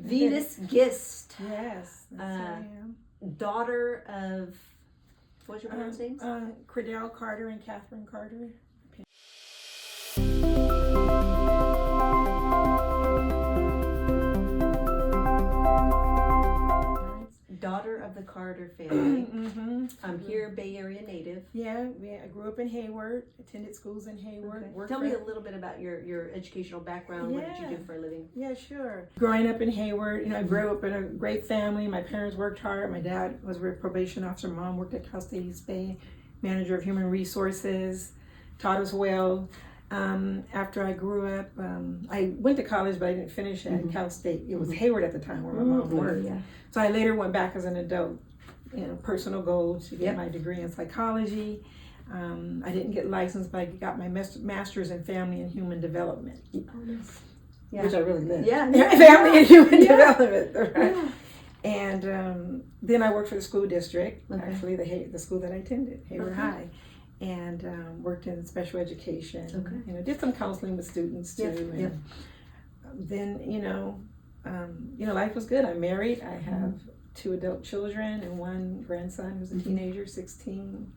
Venus Gist. Yes, that's who I am. Daughter of, what's your parents' names? Credell Carter and Catherine Carter. Daughter of the Carter family. I'm here, Bay Area native. Yeah, I grew up in Hayward, attended schools in Hayward. Okay. Tell me a little bit about your educational background. Yeah. What did you do for a living? Yeah, sure. Growing up in Hayward, I grew up in a great family. My parents worked hard. My dad was a probation officer. Mom worked at Cal State East Bay, manager of human resources, taught us well. After I grew up, I went to college, but I didn't finish at Cal State. It was Hayward at the time where my mom worked. Yeah. So I later went back as an adult, personal goal to get my degree in psychology. I didn't get licensed, but I got my master's in family and human development, which I really did. Family and human development. Right? Yeah. And then I worked for the school district, actually the school that I attended, Hayward High. And worked in special education. Did some counseling with students too. Then life was good. I'm married. I have 2 adult children and 1 grandson who's a teenager, 16.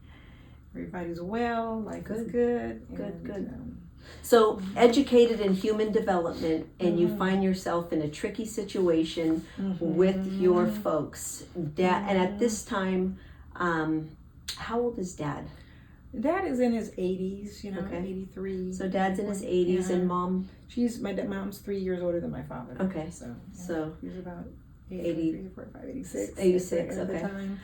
Everybody's well. Life is good. Good. So educated in human development, and you find yourself in a tricky situation with your folks. Dad, and at this time, how old is Dad? Dad is in his 80s, 83. So Dad's in his 80s, and Mom? My mom's 3 years older than my father. Okay. So he's about 80, 45, 86. 86, at the time.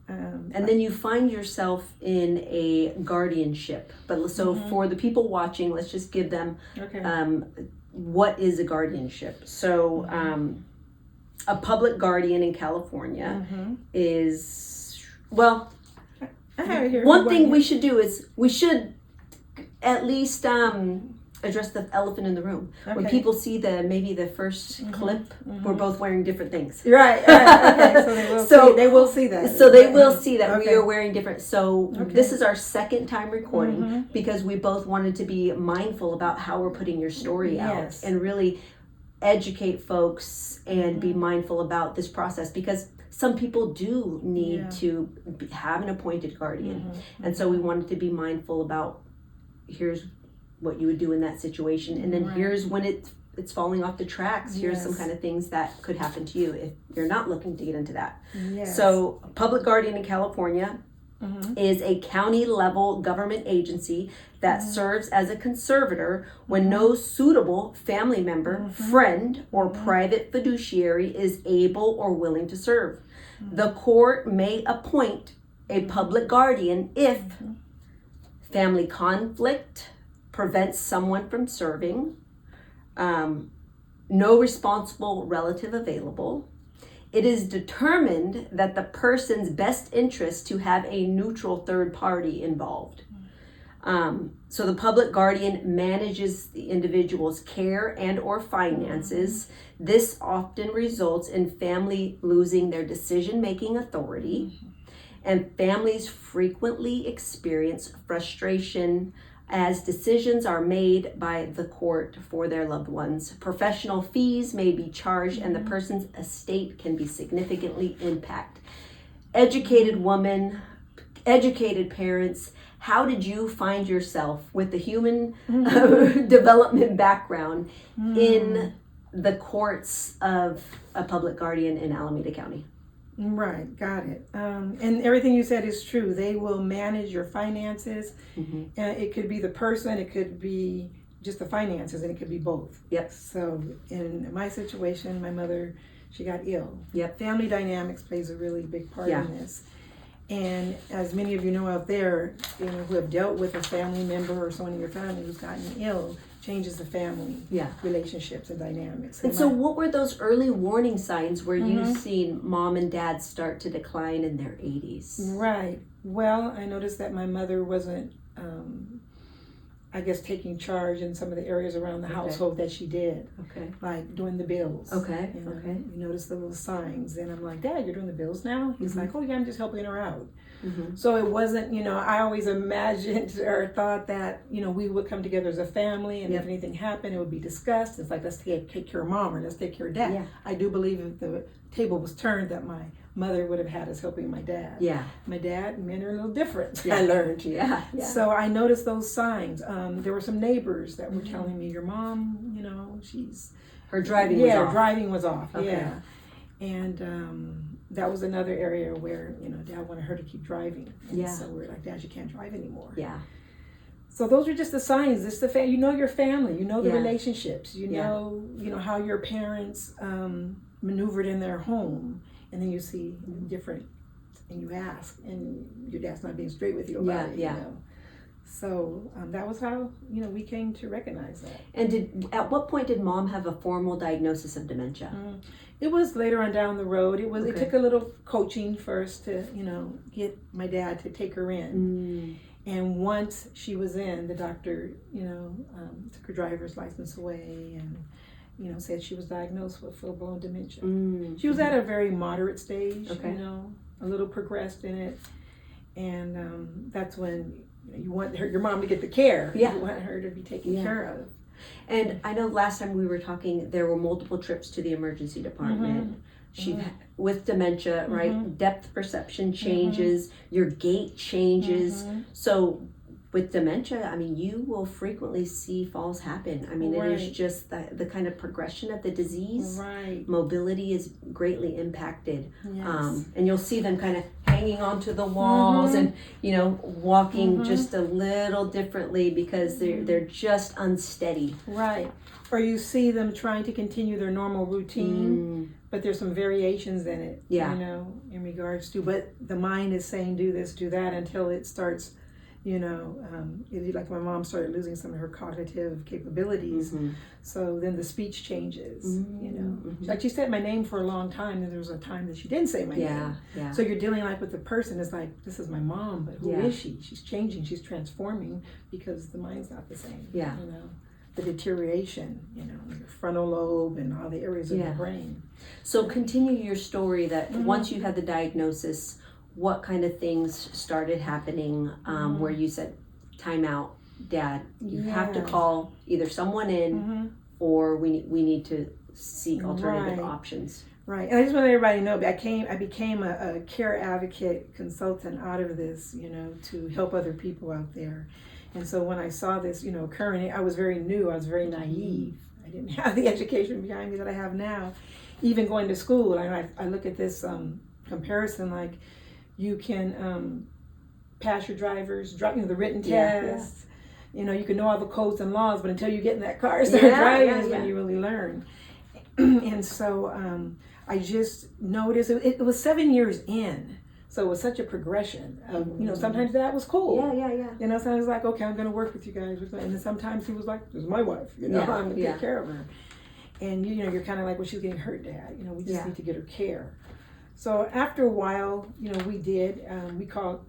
And then you find yourself in a guardianship. But so for the people watching, let's just give them what is a guardianship. So a public guardian in California is, well, one thing we should do is we should at least address the elephant in the room. When people see maybe the first clip, we're both wearing different things. Right. Okay. So they will see that. So they will see that we are wearing different. So this is our second time recording because we both wanted to be mindful about how we're putting your story out and really educate folks and be mindful about this process, because some people do need to have an appointed guardian. And so we wanted to be mindful about, here's what you would do in that situation. And then here's when it's falling off the tracks. Here's some kind of things that could happen to you if you're not looking to get into that. So a public guardian in California is a county level government agency that serves as a conservator when no suitable family member, friend, or private fiduciary is able or willing to serve. The court may appoint a public guardian if family conflict prevents someone from serving, no responsible relative available. It is determined that the person's best interest to have a neutral third party involved. So the public guardian manages the individual's care and or finances. This often results in family losing their decision-making authority, and families frequently experience frustration as decisions are made by the court for their loved ones. Professional fees may be charged and the person's estate can be significantly impacted. Educated woman, educated parents, how did you find yourself with the human development background in the courts of a public guardian in Alameda County? Right, got it. And everything you said is true. They will manage your finances. It could be the person, it could be just the finances, and it could be both. Yep. So in my situation, my mother, she got ill. Yep. Family dynamics plays a really big part in this. And as many of you know out there, who have dealt with a family member or someone in your family who's gotten ill, changes the family relationships and dynamics. And so what were those early warning signs where you've seen mom and dad start to decline in their 80s? Right. Well, I noticed that my mother wasn't, I guess, taking charge in some of the areas around the household that she did. Okay. Like doing the bills. Okay. You know, Okay. You notice the little signs. And I'm like, Dad, you're doing the bills now? He's like, oh yeah, I'm just helping her out. So it wasn't, I always imagined or thought that, we would come together as a family, and if anything happened, it would be discussed. It's like, let's take care of Mom, or let's take care of Dad. Yeah. I do believe if the table was turned, that my mother would have had us helping my dad. Yeah. My dad and men are a little different, Yeah. I learned. Yeah. So I noticed those signs. There were some neighbors that were telling me, your mom, she's... Her driving was off. Driving was off, Okay. And that was another area where, Dad wanted her to keep driving. And so we're like, Dad, you can't drive anymore. Yeah. So those are just the signs. It's the your family, the Yeah. relationships, you know how your parents maneuvered in their home, and then you see different, and you ask, and your dad's not being straight with you about it. So that was how we came to recognize that. And at what point did Mom have a formal diagnosis of dementia? It was later on down the road. It took a little coaching first to get my dad to take her in. And once she was in, the doctor took her driver's license away and said she was diagnosed with full-blown dementia. She was at a very moderate stage, a little progressed in it, and that's when you want your mom to get the care. You want her to be taken care of. And I know last time we were talking, there were multiple trips to the emergency department. She, with dementia, right? Depth perception changes, your gait changes. So with dementia, I mean, you will frequently see falls happen. I mean, it is just the kind of progression of the disease. Mobility is greatly impacted. And you'll see them kind of hanging onto the walls and, walking just a little differently because they're just unsteady. Or you see them trying to continue their normal routine, but there's some variations in it, in regards to, but the mind is saying do this, do that, until it starts, like my mom started losing some of her cognitive capabilities. So then the speech changes, Like she said my name for a long time, and there was a time that she didn't say my name. So you're dealing with the person, it's like, this is my mom, but who is she? She's changing, she's transforming, because the mind's not the same. The deterioration, your frontal lobe and all the areas of the brain. So continue your story that once you had the diagnosis, what kind of things started happening where you said, time out, Dad, you have to call either someone in or we need to seek alternative options. And I just want everybody to know, I became a care advocate consultant out of this, to help other people out there. And so when I saw this, occurring, I was very new, I was very naive. I didn't have the education behind me that I have now. Even going to school, I look at this comparison, like you can pass your the written test. You can know all the codes and laws, but until you get in that car and start driving is when you really learn. And so I just noticed, it was 7 years in. So it was such a progression of, sometimes that was cool. Sometimes like, okay, I'm going to work with you guys. And then sometimes he was like, this is my wife, I'm going to take care of her. And, you're kind of like, well, she's getting hurt, Dad. We just need to get her care. So after a while, we did, we called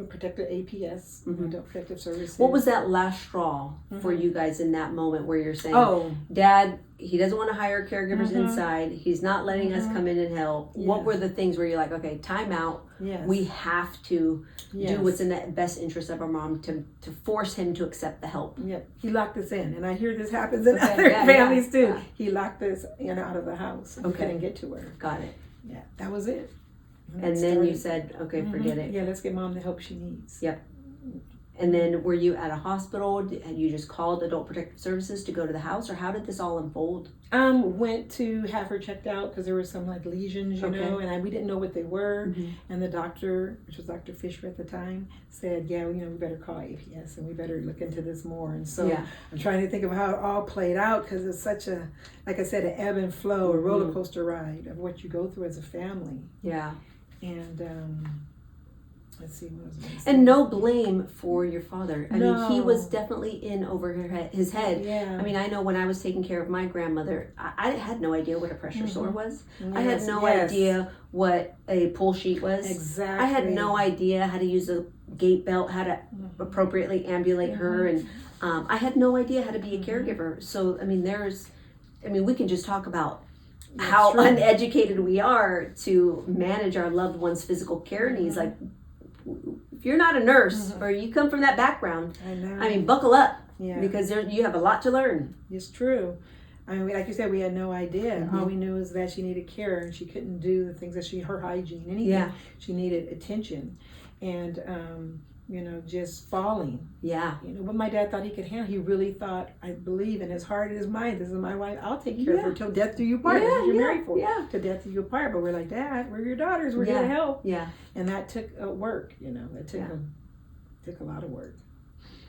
Protective APS, Adult Protective Services. What was that last straw for you guys in that moment where you're saying, Dad, he doesn't want to hire caregivers inside. He's not letting us come in and help. What were the things where you're like, okay, time out. We have to do what's in the best interest of our mom to force him to accept the help. He locked us in. And I hear this happens in other families too. He locked us out of the house. We couldn't get to her. Got it. That was it. And then you said, okay, forget it. Let's get Mom the help she needs. And then were you at a hospital? Had you just called Adult Protective Services to go to the house, or how did this all unfold? Went to have her checked out because there were some lesions, and we didn't know what they were. And the doctor, which was Dr. Fisher at the time, said, we better call APS and we better look into this more. And so I'm trying to think of how it all played out, because it's such a, like I said, an ebb and flow, a roller coaster ride of what you go through as a family. And let's see, what was I saying? And no blame for your father. I mean, he was definitely in over his head. I mean, I know when I was taking care of my grandmother, I had no idea what a pressure sore was. I had no idea what a pull sheet was. I had no idea how to use a gait belt, how to appropriately ambulate her. And I had no idea how to be a caregiver. So, I mean, we can just talk about how uneducated we are to manage our loved ones' physical care needs. Like, if you're not a nurse or you come from that background, I mean, buckle up because you have a lot to learn. It's true. I mean, like you said, we had no idea. All we knew is that she needed care and she couldn't do the things that her hygiene, anything. Yeah. She needed attention and, just falling. Yeah. But my dad thought he could handle. He really thought, I believe in his heart and his mind, this is my wife. I'll take care of her till death do you part. That's what you're married for. Yeah. Till death do you part. But we're like, Dad, we're your daughters. We're here to help. Yeah. And that took work. It took a lot of work.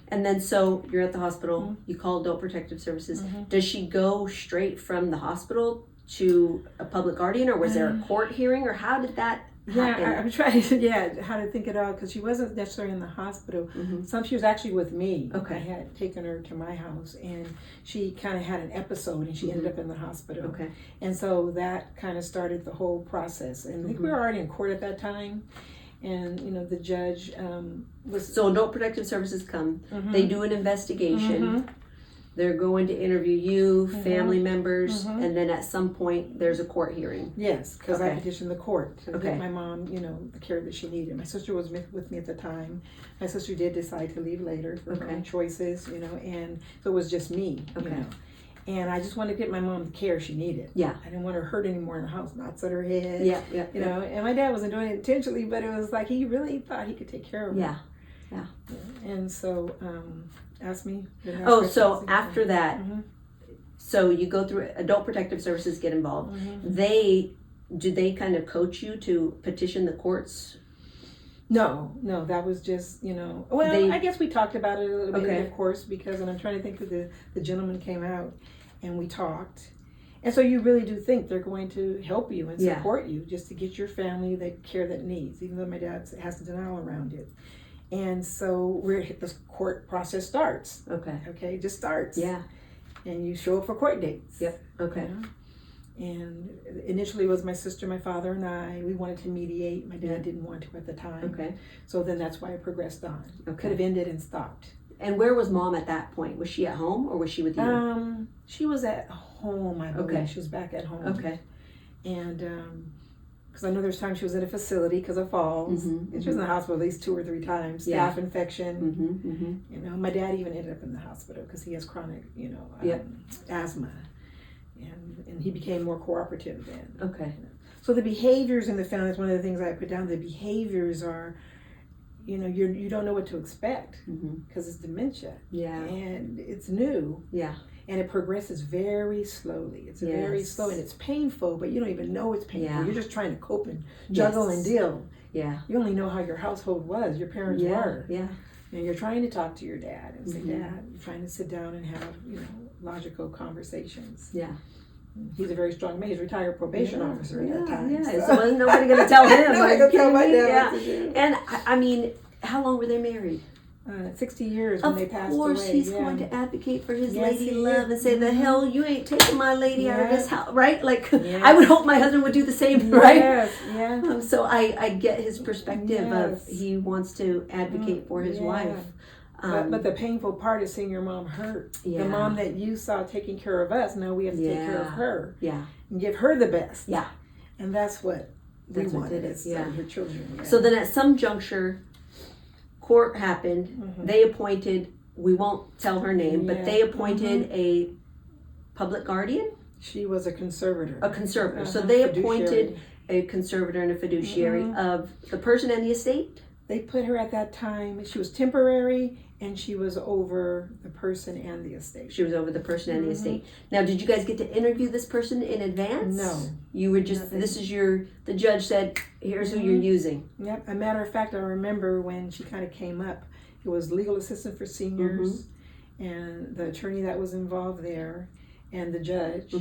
And then so you're at the hospital, you call Adult Protective Services. Does she go straight from the hospital to a public guardian, or was there a court hearing, or how did that happen? I'm trying to, how to think it out, because she wasn't necessarily in the hospital. She was actually with me. Okay. I had taken her to my house, and she kind of had an episode, and she ended up in the hospital. Okay. And so that kind of started the whole process. And I think we were already in court at that time. And, the judge was... So Adult Protective Services come. They do an investigation. They're going to interview you, family members, and then at some point there's a court hearing. Yes, because I petitioned the court to get my mom, the care that she needed. My sister was with me at the time. My sister did decide to leave later for her own choices, and so it was just me, And I just wanted to get my mom the care she needed. Yeah. I didn't want her hurt anymore in the house, knots at her head. Yeah. And my dad wasn't doing it intentionally, but it was like he really thought he could take care of her. Yeah. And so, asked me. So after that, so you go through Adult Protective Services, get involved. Do they kind of coach you to petition the courts? No, that was just, I guess we talked about it a little bit, of course, because, and I'm trying to think of the gentleman came out and we talked. And so you really do think they're going to help you and support you just to get your family the care that needs, even though my dad has a denial around it. And so the court process starts. Okay, it just starts. Yeah. And you show up for court dates. Yep. Okay. And initially it was my sister, my father, and I. We wanted to mediate. My dad didn't want to at the time. Okay. So then that's why I progressed on. Okay. Could have ended and stopped. And where was Mom at that point? Was she at home or was she with you? She was at home, I believe. Okay. She was back at home. Okay. And because I know there's times she was in a facility because of falls. And she was in the hospital at least 2 or 3 times. Staph infection. My dad even ended up in the hospital because he has chronic, asthma. And he became more cooperative then. Okay. So the behaviors in the family is one of the things I put down. The behaviors are, you don't know what to expect because it's dementia. Yeah. And it's new. Yeah. And it progresses very slowly. It's very slow and it's painful, but you don't even know it's painful. Yeah. You're just trying to cope and juggle and deal. Yeah. You only know how your household was, your parents were. Yeah. And you're trying to talk to your dad and say, Dad, you're trying to sit down and have, logical conversations. Yeah. He's a very strong man. He's a retired probation officer at that time. Yeah, so wasn't nobody going to tell him. Nobody going to tell my dad what to do. And I mean, how long were they married? 60 years when they passed away. Of course, he's going to advocate for his lady love and say, the hell, you ain't taking my lady out of this house, right? Like, I would hope my husband would do the same, right? Yes, yeah. So I get his perspective of he wants to advocate for his wife. But the painful part is seeing your mom hurt. Yeah. The mom that you saw taking care of us, now we have to take care of her. Yeah. And give her the best. Yeah. And that's what we wanted as her children. Yeah. So then at some juncture, court happened. They appointed, we won't tell her name, but they appointed a public guardian? She was a conservator. A conservator. So they appointed a conservator and a fiduciary of the person and the estate? They put her at that time, she was temporary, and she was over the person and the estate. She was over the person and the estate. Now, did you guys get to interview this person in advance? No. You were just, this is the judge said, here's who you're using. Yep. A matter of fact, I remember when she kind of came up, it was legal assistant for seniors, and the attorney that was involved there, and the judge.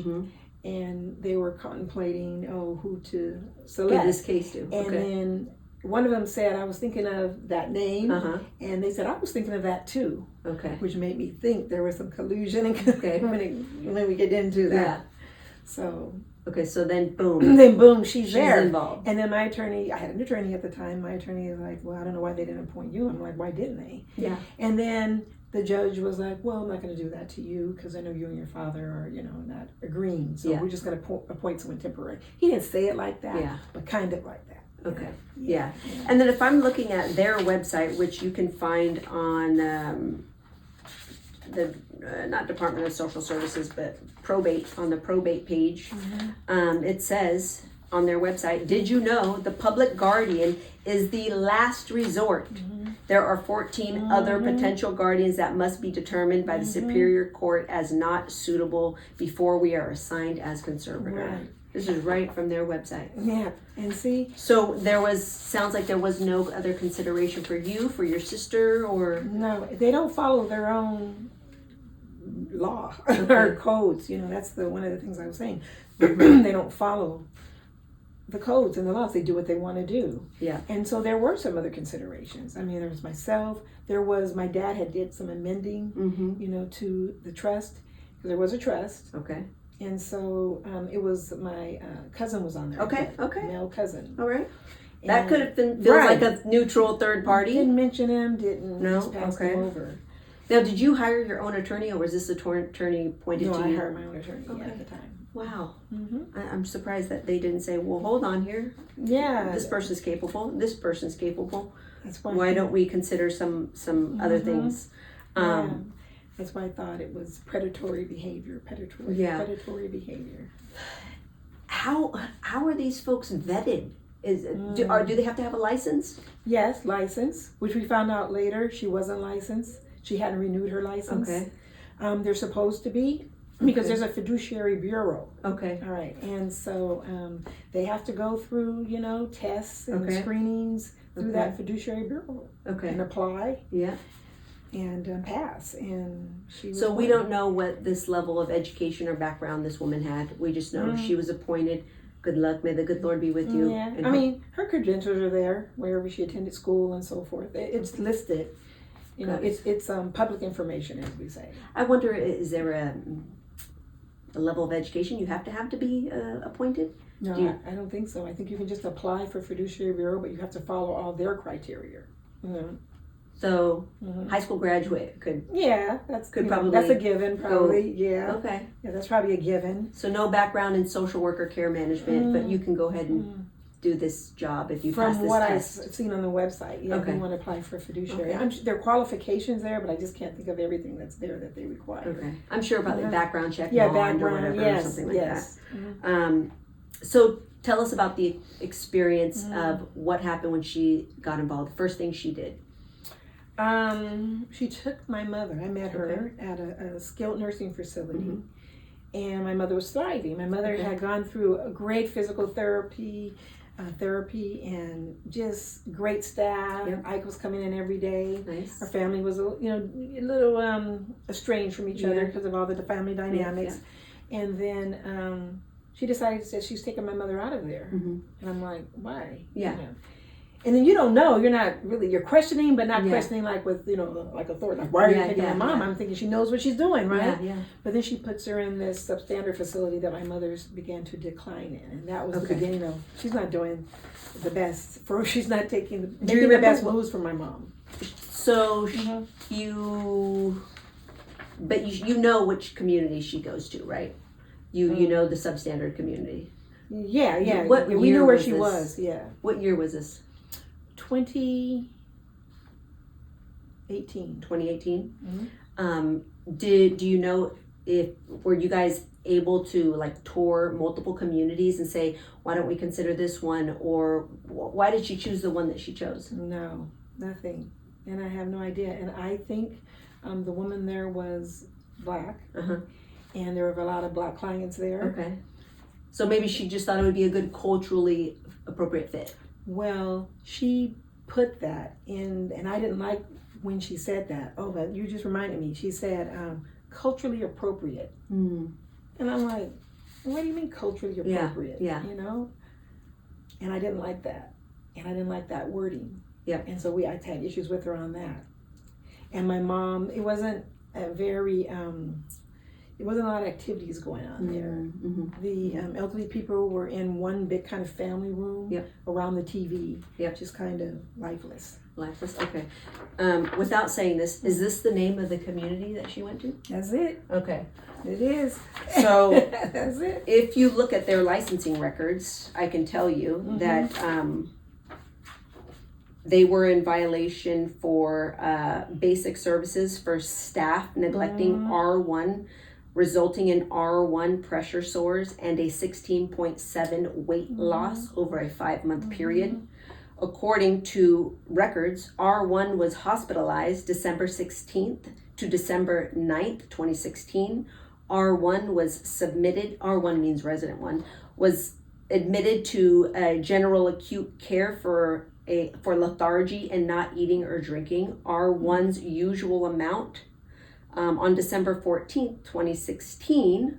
And they were contemplating, who to select. In this case, too. And then one of them said, I was thinking of that name, and they said, I was thinking of that too. Okay. Which made me think there was some collusion when we get into that. Yeah. So. Okay, so then boom. She's there. Involved. And then my attorney, I had an attorney at the time, my attorney is like, well, I don't know why they didn't appoint you. I'm like, why didn't they? Yeah. And then the judge was like, well, I'm not going to do that to you because I know you and your father are, not agreeing. So we're just going to appoint someone temporary. He didn't say it like that, but kind of like that. Okay. Yeah. And then if I'm looking at their website, which you can find on the not Department of Social Services, but probate, on the probate page, it says on their website, did you know the public guardian is the last resort? There are 14 other potential guardians that must be determined by the Superior Court as not suitable before we are assigned as conservator. Right. This is right from their website. Yeah, and see? So sounds like there was no other consideration for you, for your sister, or? No, they don't follow their own law or codes. That's one of the things I was saying. They don't follow the codes and the laws. They do what they want to do. Yeah. And so there were some other considerations. I mean, there was myself. There was my dad had did some amending, to the trust, because there was a trust. Okay. And so it was my cousin was on there. Okay. Male cousin. All right. That could have been feels like a neutral third party. Didn't mention him. No. Just passed him over. Now, did you hire your own attorney, or was this attorney appointed to you? No, I hired my own attorney at the time. Wow. I'm surprised that they didn't say, well, hold on here. Yeah. This person's capable. This person's capable. That's why don't we consider some other things? That's why I thought it was predatory behavior. Predatory behavior. How are these folks vetted? Do they have to have a license? Yes, license, which we found out later she wasn't licensed. She hadn't renewed her license. Okay. They're supposed to be, because there's a fiduciary bureau. Okay. All right. And so they have to go through, tests and screenings through that fiduciary bureau. Okay. And apply. Yeah. And pass. And she was we don't know what this level of education or background this woman had. We just know she was appointed. Good luck. May the good Lord be with you. Yeah. I mean, her credentials are there wherever she attended school and so forth. It's listed. It's public information, as we say. I wonder, is there a level of education you have to be appointed? No, I don't think so. I think you can just apply for fiduciary bureau, but you have to follow all their criteria. So high school graduate could. Yeah, that's a given. Probably. Yeah. Okay. Yeah, that's probably a given. So no background in social work or care management, but you can go ahead and do this job if you pass this test. From what I've seen on the website, you want to apply for fiduciary. There are qualifications there, but I just can't think of everything that's there that they require. Okay. I'm sure about the background check, background, or whatever, or something like that. So tell us about the experience of what happened when she got involved. The first thing she did. She took my mother. I met her at a skilled nursing facility, and my mother was thriving. My mother had gone through a great physical therapy and just great staff. Ike was coming in every day. Nice. Our family was a little estranged from each other because of all the family dynamics. And then she decided that she's taking my mother out of there. And I'm like, why? Yeah. And then you don't know. You're questioning, but not questioning like with, like authority. Like, why are you taking my mom? I'm thinking she knows what she's doing, right? Yeah. But then she puts her in this substandard facility that my mother's began to decline in. And that was the beginning of, she's not doing the best. She's not making the best moves for my mom. So you know which community she goes to, right? You know the substandard community. Yeah. We knew where she was. Yeah. What year was this? 2018. 2018. Do you know were you guys able to like tour multiple communities and say, why don't we consider this one, or why did she choose the one that she chose? No, nothing, and I have no idea. And I think the woman there was Black, and there were a lot of Black clients there. Okay, so maybe she just thought it would be a good culturally appropriate fit. Well, she put that in, and I didn't like when she said that. Oh, but you just reminded me. She said culturally appropriate. And I'm like, what do you mean culturally appropriate? Yeah. And I didn't like that. And I didn't like that wording. Yeah. And so I had issues with her on that. And my mom, it wasn't a very, wasn't a lot of activities going on there. The elderly people were in one big kind of family room around the TV, just kind of lifeless. Lifeless, okay. Without saying this, is this the name of the community that she went to? That's it. Okay. It is. So, that's it. If you look at their licensing records, I can tell you that they were in violation for basic services for staff neglecting R1, resulting in R1 pressure sores and a 16.7 weight loss over a 5-month period. According to records, R1 was hospitalized December 16th to December 9th, 2016. R1 was submitted, R1 means resident one, was admitted to general acute care for lethargy and not eating or drinking. R1's usual amount. On December 14th, 2016,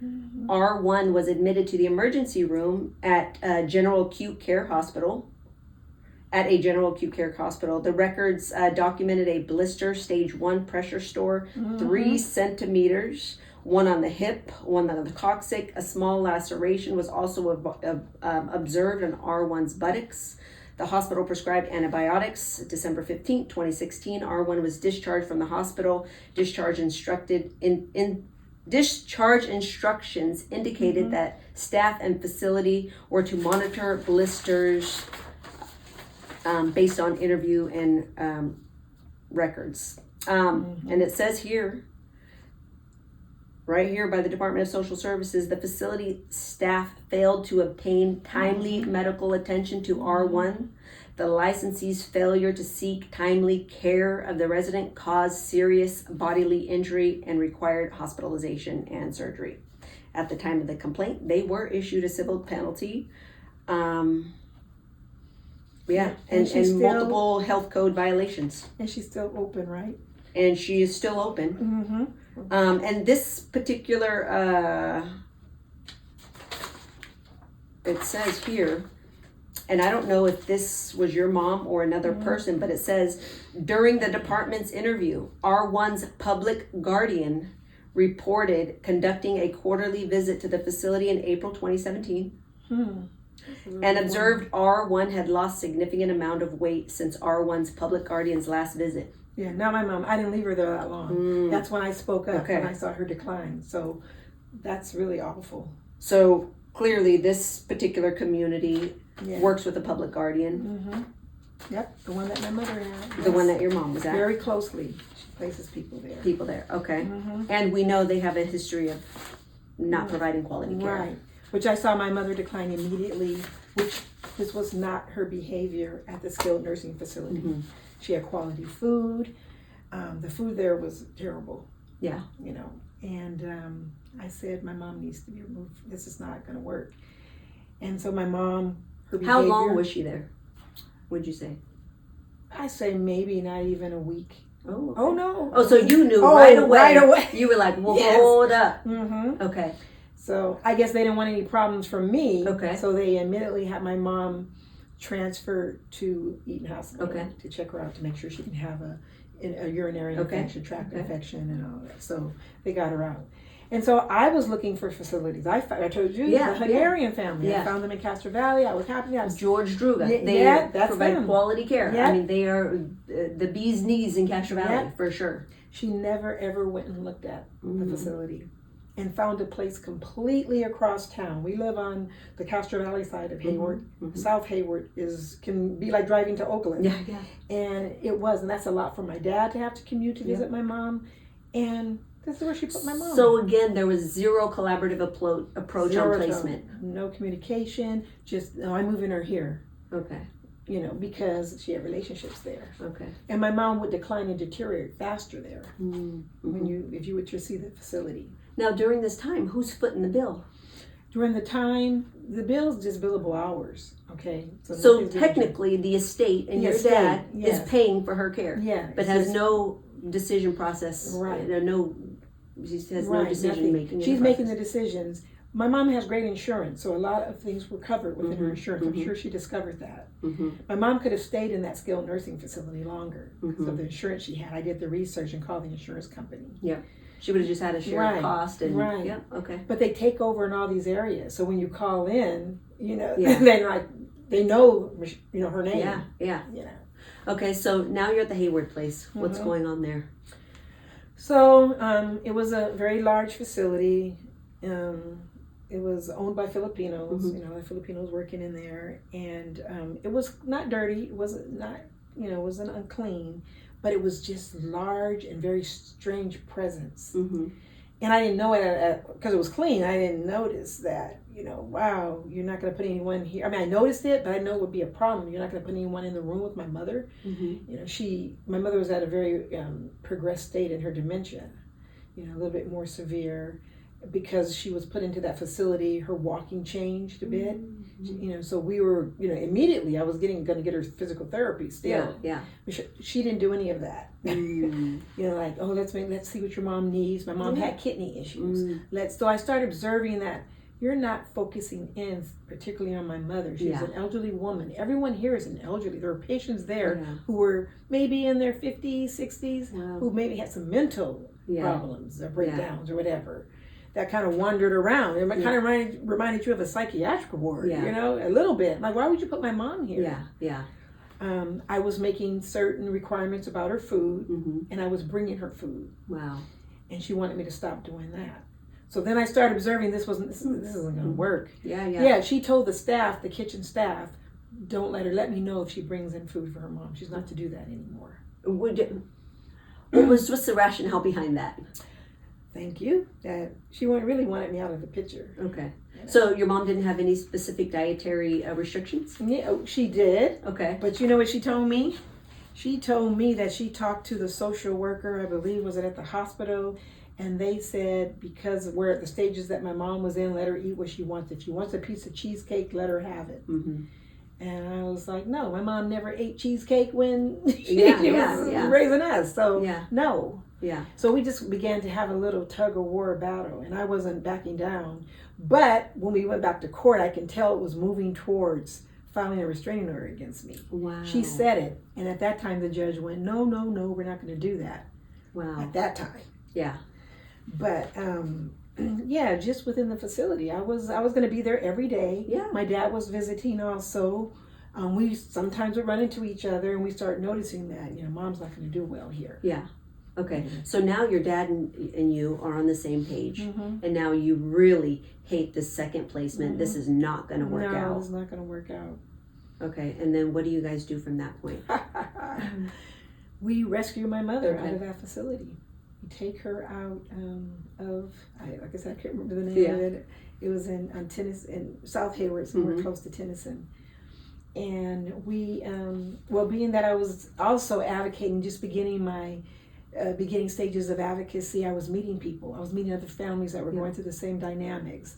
R1 was admitted to the emergency room at general acute care hospital. At a general acute care hospital. The records documented a blister, stage 1 pressure sore, 3 centimeters, one on the hip, one on the coccyx. A small laceration was also observed on R1's buttocks. The hospital prescribed antibiotics. December 15th, 2016, R1 was discharged from the hospital. Discharge instructions indicated that staff and facility were to monitor blisters based on interview and records. And it says here, right here by the Department of Social Services, the facility staff failed to obtain timely medical attention to R1. The licensee's failure to seek timely care of the resident caused serious bodily injury and required hospitalization and surgery. At the time of the complaint, they were issued a civil penalty. And multiple health code violations. And she's still open, right? And she is still open. And this particular, it says here, and I don't know if this was your mom or another person, but it says, during the department's interview, R1's public guardian reported conducting a quarterly visit to the facility in April 2017. And observed R1 had lost significant amount of weight since R1's public guardian's last visit. Yeah, not my mom. I didn't leave her there that long. That's when I spoke up, when I saw her decline. So that's really awful. So clearly this particular community works with a public guardian. Yep, the one that my mother had. The one that your mom was at. Very closely. She places people there. Okay. And we know they have a history of not providing quality care. Right. Which I saw my mother decline immediately, which this was not her behavior at the skilled nursing facility. She had quality food. The food there was terrible. Yeah. You know, and I said, my mom needs to be removed. This is not going to work. And so my mom, her behavior. How long was she there, would you say? I say maybe not even a week. Oh, okay. Oh no. Oh, so you knew right away. Right away. You were like, well, hold up. Okay. So I guess they didn't want any problems from me. Okay. So they immediately had my mom transferred to Eaton Hospital to check her out to make sure she didn't have a urinary infection, tract infection, and all that. So they got her out. And so I was looking for facilities. I told you, the Hungarian family. I found them in Castro Valley. I was happy. George Druga. They provide quality care. I mean, they are the bee's knees in Castro Valley, for sure. She never, ever went and looked at the facility and found a place completely across town. We live on the Castro Valley side of Hayward. South Hayward can be like driving to Oakland. And it was, and that's a lot for my dad to have to commute to visit my mom. And this is where she put my mom. So again, there was zero collaborative approach on placement. No communication, just, I'm moving her here. Okay. You know, because she had relationships there. Okay. And my mom would decline and deteriorate faster there if you would just see the facility. Now, during this time, who's footing the bill? During the time, the bill's just billable hours, okay? So technically, the estate and your dad is paying for her care, but has no decision process. Right. She has no decision making. She's making the decisions. My mom has great insurance, so a lot of things were covered within her insurance. I'm sure she discovered that. My mom could have stayed in that skilled nursing facility longer because of the insurance she had. I did the research and called the insurance company. She would have just had a shared cost. And, right. Okay. But they take over in all these areas. So when you call in, they're like, they know, her name. Yeah. Okay, so now you're at the Hayward place. What's going on there? So it was a very large facility. It was owned by Filipinos. The Filipinos working in there, and it was not dirty. It wasn't it wasn't unclean, but it was just large and very strange presence. And I didn't know it because it was clean. I didn't notice that. Wow, you're not going to put anyone here. I mean, I noticed it, but I know it would be a problem. You're not going to put anyone in the room with my mother. My mother was at a very progressed state in her dementia, a little bit more severe. Because she was put into that facility, her walking changed a bit. So we were, immediately I was going to get her physical therapy still. Yeah. She didn't do any of that. Like, oh, let's see what your mom needs. My mom had kidney issues. So I started observing that you're not focusing in particularly on my mother. She's an elderly woman. Everyone here is an elderly. There were patients there who were maybe in their 50s, 60s, who maybe had some mental problems or breakdowns or whatever. That kind of wandered around. It kind of reminded you of a psychiatric ward, a little bit. Like, why would you put my mom here? Yeah. I was making certain requirements about her food, and I was bringing her food. Wow. And she wanted me to stop doing that. So then I started observing this isn't going to work. Yeah, she told the kitchen staff, let me know if she brings in food for her mom. She's not to do that anymore. What's the rationale behind that? Thank you. That she really wanted me out of the picture. Okay. So your mom didn't have any specific dietary restrictions? Yeah, she did. Okay. But you know what she told me? She told me that she talked to the social worker, I believe, was it at the hospital, and they said because we're at the stages that my mom was in, let her eat what she wants. If she wants a piece of cheesecake, let her have it. And I was like, no, my mom never ate cheesecake when she was raising us. So no. Yeah. So we just began to have a little tug of war battle, and I wasn't backing down. But when we went back to court, I can tell it was moving towards filing a restraining order against me. Wow. She said it, and at that time the judge went, no, we're not going to do that. Wow. At that time. Yeah. But just within the facility, I was going to be there every day. Yeah. My dad was visiting also. We sometimes would run into each other, and we start noticing that mom's not going to do well here. Yeah. Okay, so now your dad and you are on the same page, and now you really hate the second placement. This is not going to work out. No, it's not going to work out. Okay, and then what do you guys do from that point? We rescue my mother out of that facility. We take her out like I said, I can't remember the name of it. It was in South Hayward, somewhere close to Tennyson. And we, being that I was also advocating, just beginning my beginning stages of advocacy, I was meeting people. I was meeting other families that were going through the same dynamics.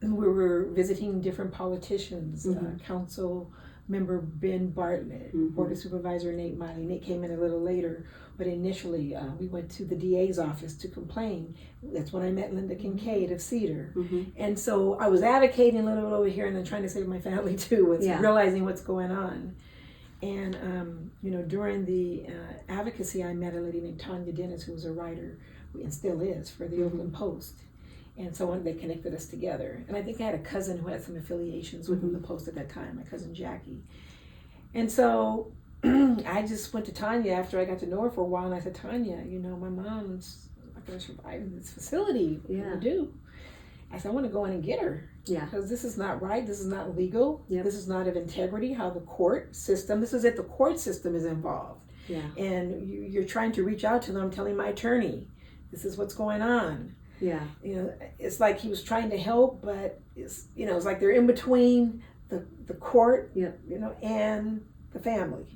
We were visiting different politicians, Council Member Ben Bartlett, Board of Supervisor Nate Miley. Nate came in a little later, but initially we went to the DA's office to complain. That's when I met Linda Kincaid of Cedar. And so I was advocating a little over here and then trying to save my family too, with realizing what's going on. And, during the advocacy, I met a lady named Tanya Dennis, who was a writer and still is for the Oakland Post. And so they connected us together. And I think I had a cousin who had some affiliations with the Post at that time, my cousin Jackie. And so I just went to Tanya after I got to know her for a while, and I said, Tanya, my mom's not going to survive in this facility. What do we do? I said, I want to go in and get her. Yeah. Because this is not right. This is not legal. Yep. This is not of integrity. How the court system, this is if the court system is involved. Yeah. And you're trying to reach out to them, telling my attorney, this is what's going on. Yeah. It's like he was trying to help, but it's like they're in between the court, and the family.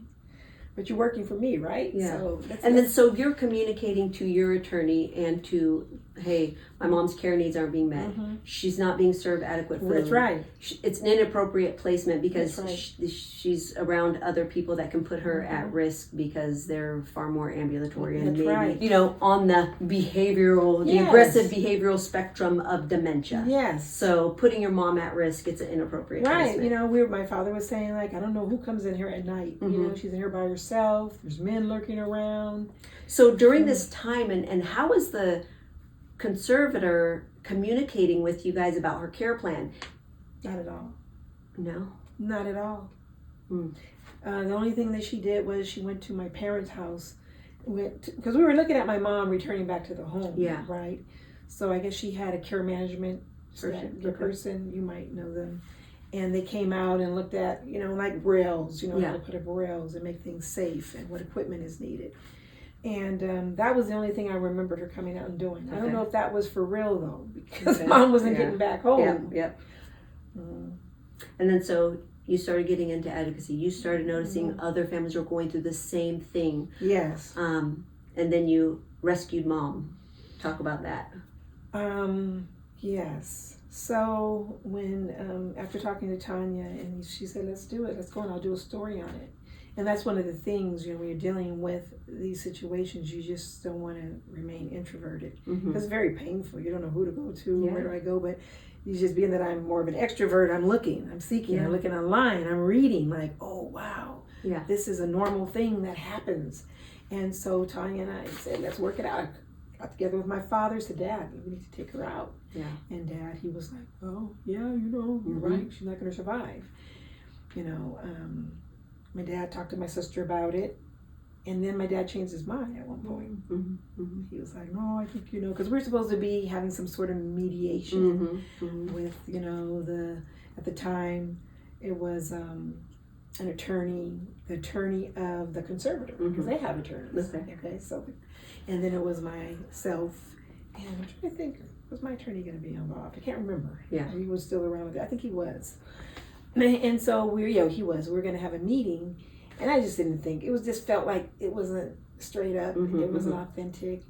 But you're working for me, right? Yeah. So so you're communicating to your attorney and to hey, my mom's care needs aren't being met. She's not being served adequate food. That's right. It's an inappropriate placement because right. she's around other people that can put her at risk because they're far more ambulatory and That's maybe, right. you know, on the behavioral, the aggressive behavioral spectrum of dementia. Yes. So putting your mom at risk, it's an inappropriate placement. You know, my father was saying, like, I don't know who comes in here at night. You know, she's in here by herself. There's men lurking around. So during this time, and how is the conservator communicating with you guys about her care plan? Not at all. No? Not at all. The only thing that she did was she went to my parents' house, because we were looking at my mom returning back to the home. Yeah. Right? So I guess she had a care management person, you might know them. And they came out and looked at, you know, like rails, you know, how to put up rails and make things safe and what equipment is needed. And that was the only thing I remembered her coming out and doing. I don't know if that was for real, though, because Mom wasn't getting back home. And then so you started getting into advocacy. You started noticing other families were going through the same thing. Yes. And then you rescued Mom. Talk about that. Yes. So when, after talking to Tanya, and she said, let's do it, let's go, and I'll do a story on it. And that's one of the things, you know, when you're dealing with these situations, you just don't want to remain introverted. It's very painful. You don't know who to go to, where do I go, but you just, being that I'm more of an extrovert, I'm looking, I'm seeking, I'm looking online, I'm reading, like, oh, wow, this is a normal thing that happens. And so Tanya and I said, let's work it out. I got together with my father, said, Dad, we need to take her out. And Dad, he was like, oh, yeah, you know, you're right, she's not going to survive. You know, my dad talked to my sister about it, and then my dad changed his mind at one point. He was like, no, I think, you know, because we're supposed to be having some sort of mediation with, you know, at the time, it was an attorney, the attorney of the conservator, because they have attorneys. Okay, so, and then it was myself, and I'm trying to think, was my attorney going to be involved? I can't remember. He was still around. I think he was. And so he was. We were going to have a meeting, and I just didn't think. It was just felt like it wasn't straight up. It wasn't authentic.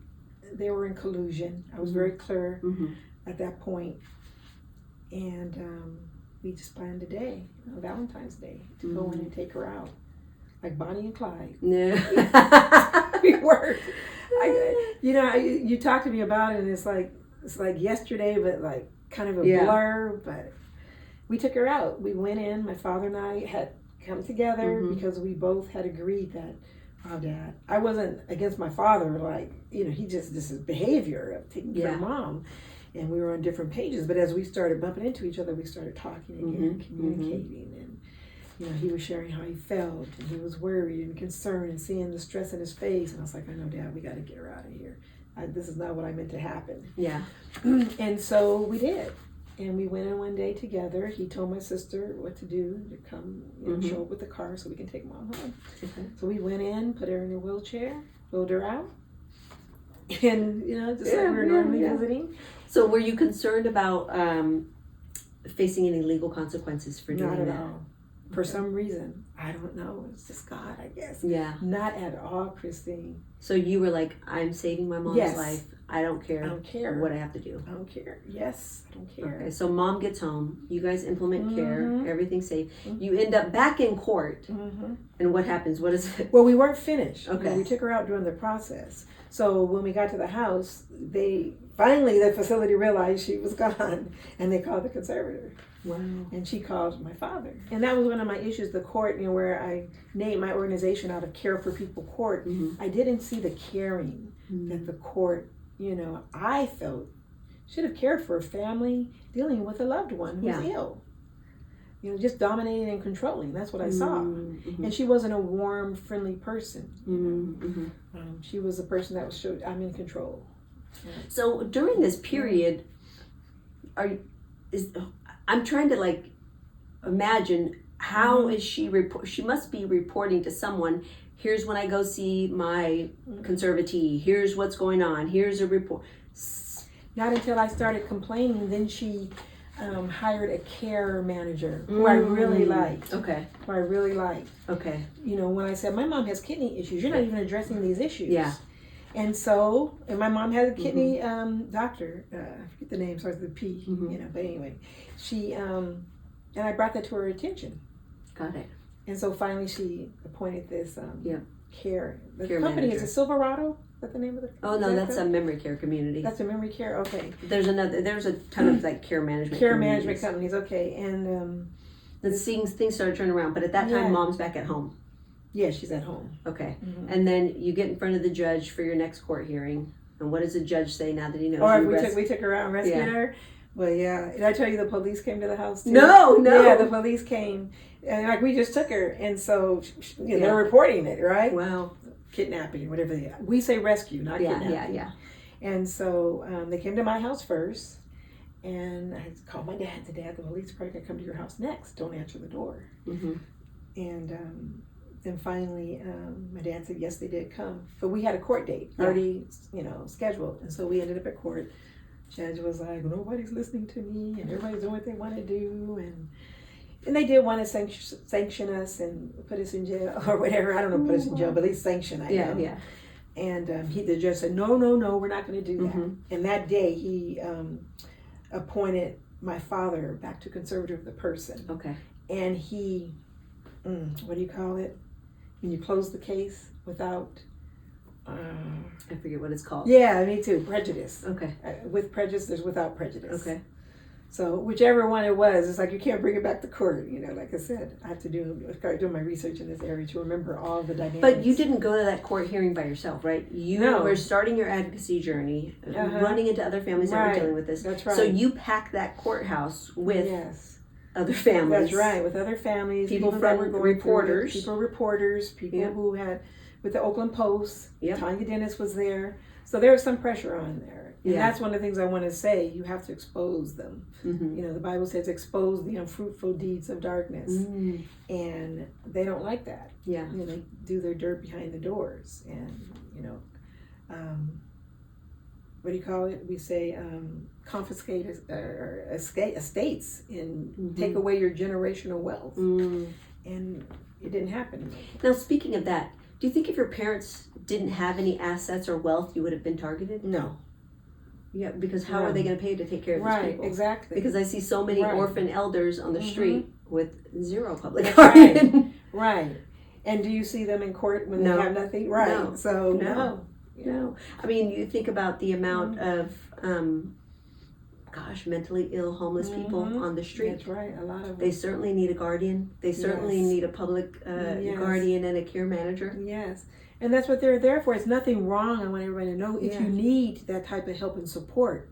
They were in collusion. I was very clear at that point. And we just planned a day, Valentine's Day, to go in and take her out, like Bonnie and Clyde. We worked. You talked to me about it, and it's like yesterday, but like kind of a blur. But we took her out. We went in. My father and I had come together because we both had agreed that, oh, Dad, I wasn't against my father. Like, you know, this is behavior of taking care of Mom. And we were on different pages. But as we started bumping into each other, we started talking again, communicating. And, you know, he was sharing how he felt. And he was worried and concerned and seeing the stress in his face. And I was like, I know, Dad, we got to get her out of here. This is not what I meant to happen. And so we did. And we went in one day together. He told my sister what to do, to come show up with the car so we can take Mom home. So we went in, put her in a wheelchair, wheeled her out. And, you know, just like we were normally visiting. So were you concerned about facing any legal consequences for doing that? Not at all. For some reason. I don't know. It's just God, I guess. Not at all, Christine. So you were like, I'm saving my mom's life. I don't care. I don't care what I have to do. I don't care. Yes, I don't care. Okay, so Mom gets home. You guys implement care. Everything's safe. You end up back in court. And what happens? What is it? Well, we weren't finished. Okay. We took her out during the process. So when we got to the house, the facility realized she was gone, and they called the conservator. Wow. And she called my father. And that was one of my issues, the court, you know, where I named my organization out of Care for People Court. I didn't see the caring that the court, you know, I felt should have cared for a family dealing with a loved one who's ill. You know, just dominating and controlling. That's what I saw. And she wasn't a warm, friendly person. You know? She was a person that showed, I'm in control. So during this period, I'm trying to like imagine how is she she must be reporting to someone, here's when I go see my conservatee, here's what's going on, here's a report. Not until I started complaining, then she hired a care manager who I really liked. Okay. Who I really liked. Okay. You know, when I said, my mom has kidney issues, you're not even addressing these issues. And so, and my mom had a kidney doctor. I forget the name, starts with a P. But anyway, she and I brought that to her attention. Got it. And so finally, she appointed this care. The care company manager. is a Silverado. Is that the name of the? Oh no, that's a memory care community. That's a memory care. Okay. There's a ton of like care management. Care management companies. Okay, and things started turning around, but at that time, Mom's back at home. Yeah, she's at home. Okay. And then you get in front of the judge for your next court hearing. And what does the judge say now that he knows we took her out and rescued her? Well, yeah. Did I tell you the police came to the house too? No. Yeah, the police came. And like we just took her. And so they're reporting it, right? Wow. Kidnapping, whatever they are. We say rescue, not kidnapping. Yeah. And so they came to my house first. And I called my dad. The police are probably going to come to your house next. Don't answer the door. And then finally, my dad said, yes, they did come. But we had a court date already, scheduled. And so we ended up at court. Judge was like, nobody's listening to me, and everybody's doing what they want to do. And they did want to sanction us and put us in jail or whatever. I don't know, put us in jail, but at least sanction, I know. Yeah. And the judge said, no, we're not going to do that. And that day, he appointed my father back to conservative of the person. Okay. And he, what do you call it? When you close the case without... I forget what it's called. Yeah, me too. Prejudice. Okay. With prejudice, there's without prejudice. Okay. So whichever one it was, it's like you can't bring it back to court. Like I said, I have to do my research in this area to remember all the dynamics. But you didn't go to that court hearing by yourself, right? You were starting your advocacy journey, running into other families that were dealing with this. That's right. So you packed that courthouse with other families. That's right, with other families. People from reporters. People who had, with the Oakland Post, Tanya Dennis was there. So there was some pressure on there. And that's one of the things I want to say. You have to expose them. The Bible says expose the unfruitful deeds of darkness. And they don't like that. Yeah. They do their dirt behind the doors. And, what do you call it? We say confiscate estates and take away your generational wealth. And it didn't happen. Now, speaking of that, do you think if your parents didn't have any assets or wealth, you would have been targeted? No. Yeah, because how are they going to pay to take care of these people? Right, exactly. Because I see so many orphan elders on the street with zero public guardian. Right. And do you see them in court when they have nothing? Right. No. So, no. I mean, you think about the amount of, mentally ill, homeless people on the street. That's right, a lot of them. They certainly need a guardian. They certainly need a public guardian and a care manager. Yes. And that's what they're there for. It's nothing wrong. I want everybody to know if you need that type of help and support,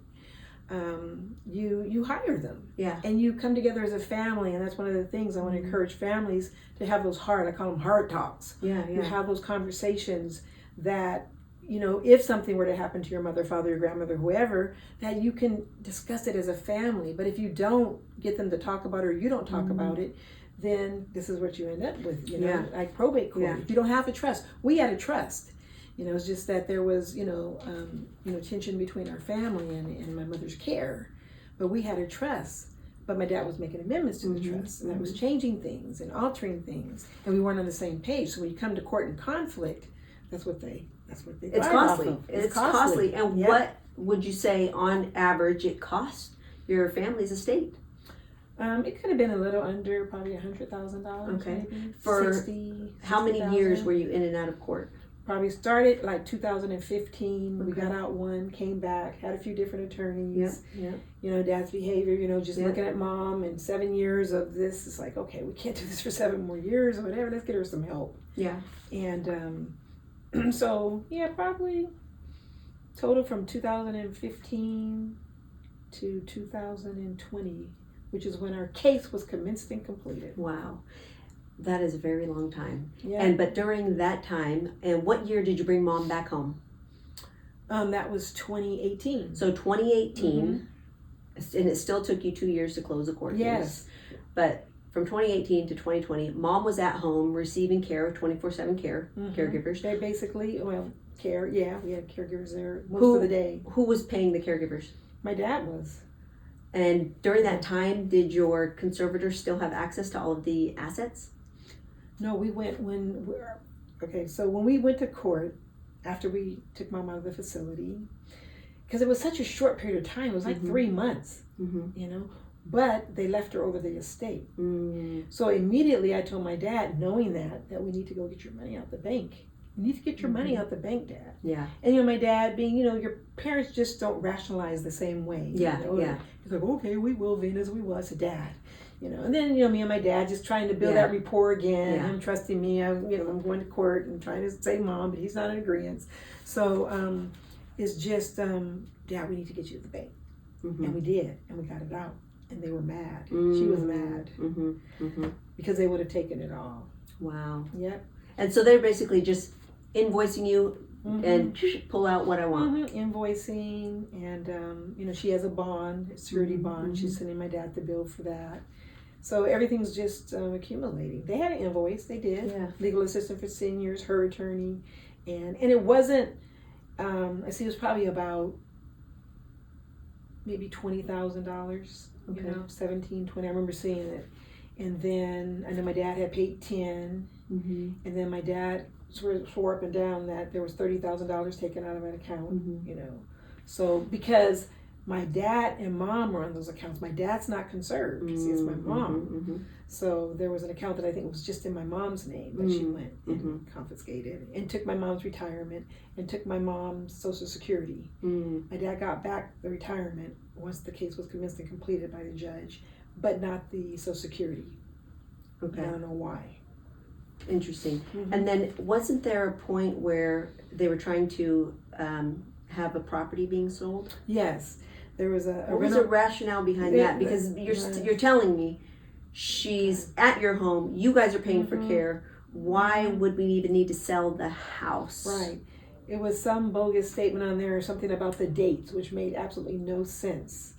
you hire them. Yeah. And you come together as a family. And that's one of the things I want to encourage families to have those I call them heart talks. Yeah. You have those conversations that, if something were to happen to your mother, father, your grandmother, whoever, that you can discuss it as a family. But if you don't get them to talk about it or you don't talk about it, then this is what you end up with, like probate court. Yeah. If you don't have a trust, we had a trust. It's just that there was, tension between our family and my mother's care, but we had a trust. But my dad was making amendments to the trust, and that was changing things and altering things, and we weren't on the same page. So when you come to court in conflict, that's what they. It's costly. It's costly. And what would you say, on average, it cost your family's estate? It could have been a little under, probably $100,000. Okay. Maybe. For 60, how many 60,000. years were you in and out of court? Probably started like 2015. We got out one, came back, had a few different attorneys. Yeah. Dad's behavior, just looking at mom, and 7 years of this. It's like, okay, we can't do this for 7 more years or whatever. Let's get her some help. Yeah. And so, probably total from 2015 to 2020, which is when our case was commenced and completed. Wow. That is a very long time. Yeah. But during that time, and what year did you bring mom back home? That was 2018. So 2018, and it still took you 2 years to close the court case. Yes. But from 2018 to 2020, mom was at home receiving care of 24/7 care, caregivers. They basically, care. Yeah, we had caregivers there most of the day. Who was paying the caregivers? My dad was. And during that time, did your conservator still have access to all of the assets? No, so when we went to court, after we took Mom out of the facility, because it was such a short period of time. It was like 3 months, you know. But they left her over the estate. So immediately I told my dad, knowing that we need to go get your money out the bank. You need to get your money out the bank, Dad. Yeah. And you know, my dad being, you know, your parents just don't rationalize the same way. Yeah, you know? yeah. He's like, okay, we will, Venus, we will. I said, Dad. You know, and then, you know, me and my dad just trying to build that rapport again. Him trusting me. I'm going to court and trying to save Mom, but he's not in agreement. So it's just, Dad, we need to get you to the bank. And we did. And we got it out. And they were mad. She was mad. Because they would have taken it all. Wow. Yep. And so they're basically just invoicing you and pull out what I want. Invoicing, and you know, she has a bond, a security bond. She's sending my dad the bill for that. So everything's just accumulating. They had an invoice, they did. Yeah. Legal assistant for seniors, her attorney, and it wasn't. I see it was probably about maybe $20,000. You know, 17, 20. I remember seeing it, and then I know my dad had paid 10. And then my dad swore up and down that there was $30,000 taken out of an account, you know. So because my dad and Mom were on those accounts, my dad's not concerned because it's my mom. So there was an account that I think was just in my mom's name that she went and confiscated and took my mom's retirement and took my mom's Social Security. My dad got back the retirement once the case was commenced and completed by the judge, but not the Social Security. Okay. I don't know why. Interesting. And then wasn't there a point where they were trying to have a property being sold? Yes. There was what was the rationale behind that? Because you're telling me she's at your home, you guys are paying for care. Why would we even need to sell the house? Right. It was some bogus statement on there or something about the dates, which made absolutely no sense.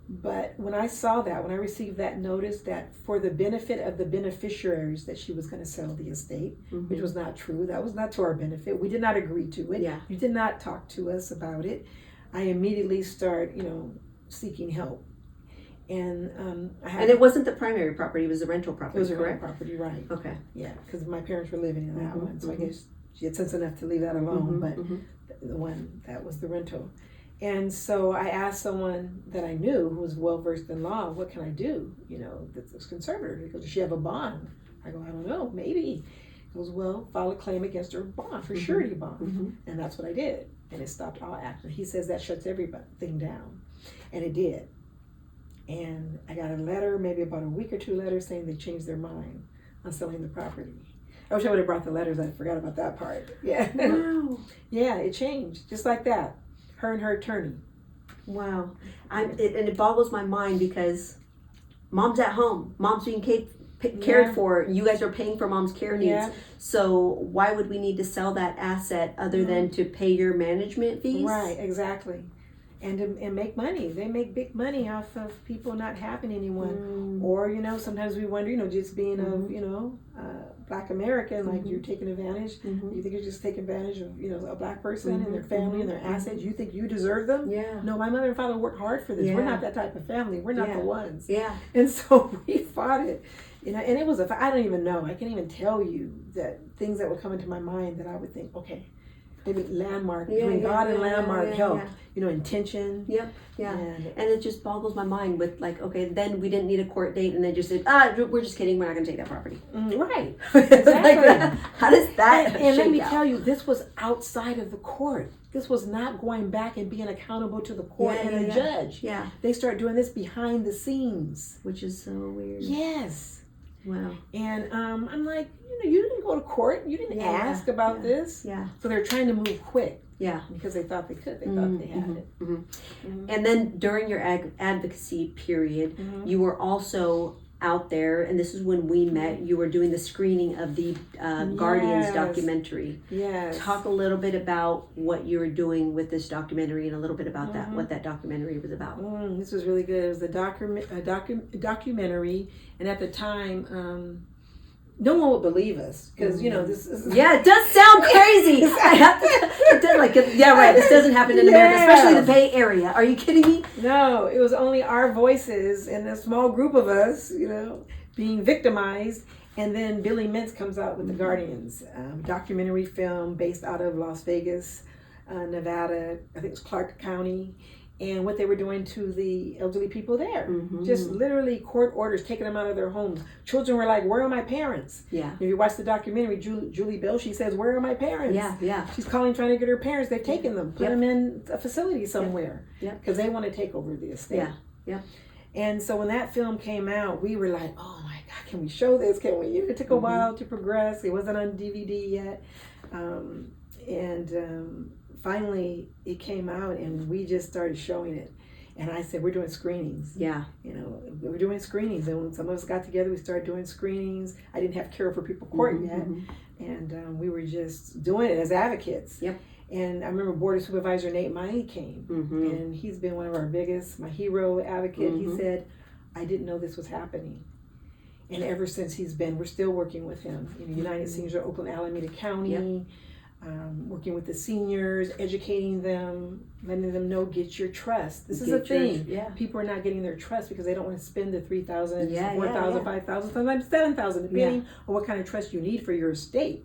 But when I saw that, when I received that notice that for the benefit of the beneficiaries that she was going to sell the estate, which was not true. That was not to our benefit. We did not agree to it. You did not talk to us about it. I immediately start, you know, seeking help. And and it wasn't the primary property, it was the rental property. It was a rental property, right. Okay. Yeah, because my parents were living in that one. So I guess she had sense enough to leave that alone. But the one that was the rental. And so I asked someone that I knew who was well-versed in law, what can I do, you know, that's conservative? He goes, does she have a bond? I go, I don't know, maybe. He goes, well, file a claim against her bond, for surety bond. And that's what I did. And it stopped all action. He says that shuts everything down. And it did. And I got a letter, maybe about a week or two later, saying they changed their mind on selling the property. I wish I would have brought the letters. I forgot about that part. Yeah. Wow. Yeah, it changed, just like that. Her and her attorney. Wow. And it boggles my mind because Mom's at home. Mom's being cared for. You guys are paying for Mom's care needs. So why would we need to sell that asset other than to pay your management fees? Right, exactly. And make money. They make big money off of people not having anyone. Or, you know, sometimes we wonder, you know, just being of, you know, Black American, like you're taking advantage. You think you're just taking advantage of, you know, a Black person and their family and their assets. You think you deserve them? Yeah. No, my mother and father worked hard for this. We're not that type of family. We're not the ones. Yeah. And so we fought it. You know, and it was I don't even know. I can't even tell you that things that would come into my mind that I would think, okay, maybe landmark, between God and landmark helped. You know, intention. And it just boggles my mind with like, okay, then we didn't need a court date and they just said, we're just kidding, we're not going to take that property. Right. Exactly. Like, how does that and let me tell you, this was outside of the court. This was not going back and being accountable to the court and the judge. Yeah. They start doing this behind the scenes. Which is so weird. Yes. Wow. And I'm like, you know, you didn't go to court. You didn't ask about this. Yeah. So they're trying to move quick. Yeah. Because they thought they could. They thought they had it. And then during your advocacy period, you were also out there, and this is when we met, you were doing the screening of the Guardians documentary. Yes. Talk a little bit about what you were doing with this documentary and a little bit about that, what that documentary was about. This was really good. It was a documentary, and at the time, no one would believe us because you know this is. Yeah, it does sound crazy. I have to. It does right. This doesn't happen in America, especially the Bay Area. Are you kidding me? No, it was only our voices and a small group of us, you know, being victimized. And then Billy Mintz comes out with The Guardians, documentary film based out of Las Vegas, Nevada. I think it was Clark County. And what they were doing to the elderly people there. Just literally court orders, taking them out of their homes. Children were like, where are my parents? Yeah. If you watch the documentary, Julie Bill, she says, where are my parents? Yeah. She's calling, trying to get her parents. They've taken them, put them in a facility somewhere. Because they want to take over the estate. And so when that film came out, we were like, oh my God, can we show this? Can we? It took a while to progress. It wasn't on DVD yet. Finally it came out and we just started showing it. And I said, we're doing screenings. Yeah. You know, we're doing screenings. And when some of us got together, we started doing screenings. I didn't have Care for People Court yet. And we were just doing it as advocates. Yep. And I remember Board of Supervisor Nate Miley came. And he's been one of our biggest, my hero advocate. He said, I didn't know this was happening. And ever since we're still working with him. You know, United Seniors of Oakland, Alameda County. Working with the seniors, educating them, letting them know, get your trust. This is a thing. People are not getting their trust because they don't want to spend the $3,000, $4,000, $5,000, sometimes $7,000, depending on what kind of trust you need for your estate.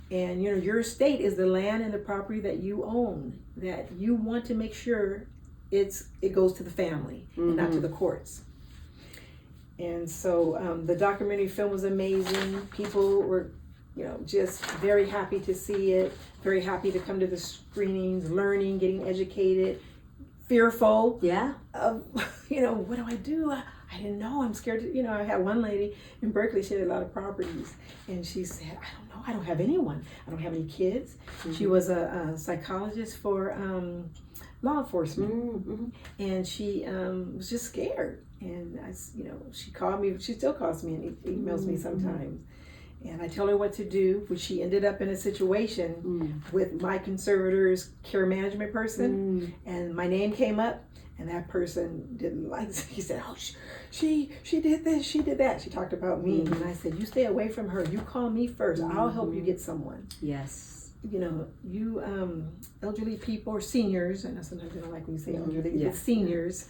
And you know, your estate is the land and the property that you own, that you want to make sure it goes to the family and not to the courts. And so the documentary film was amazing. People were, you know, just very happy to see it, very happy to come to the screenings, learning, getting educated, fearful of, you know, what do I do? I didn't know, I'm scared to, you know, I had one lady in Berkeley, she had a lot of properties, and she said, I don't know, I don't have anyone. I don't have any kids. She was a psychologist for law enforcement, and she was just scared. And I, you know, she called me, she still calls me and emails me sometimes. And I tell her what to do, which she ended up in a situation with my conservator's care management person, and my name came up, and that person didn't like it. He said, oh, she did this, she did that. She talked about me, and I said, you stay away from her. You call me first. I'll help you get someone. Yes. You know, you elderly people or seniors, and sometimes I don't like when you say elderly, but seniors,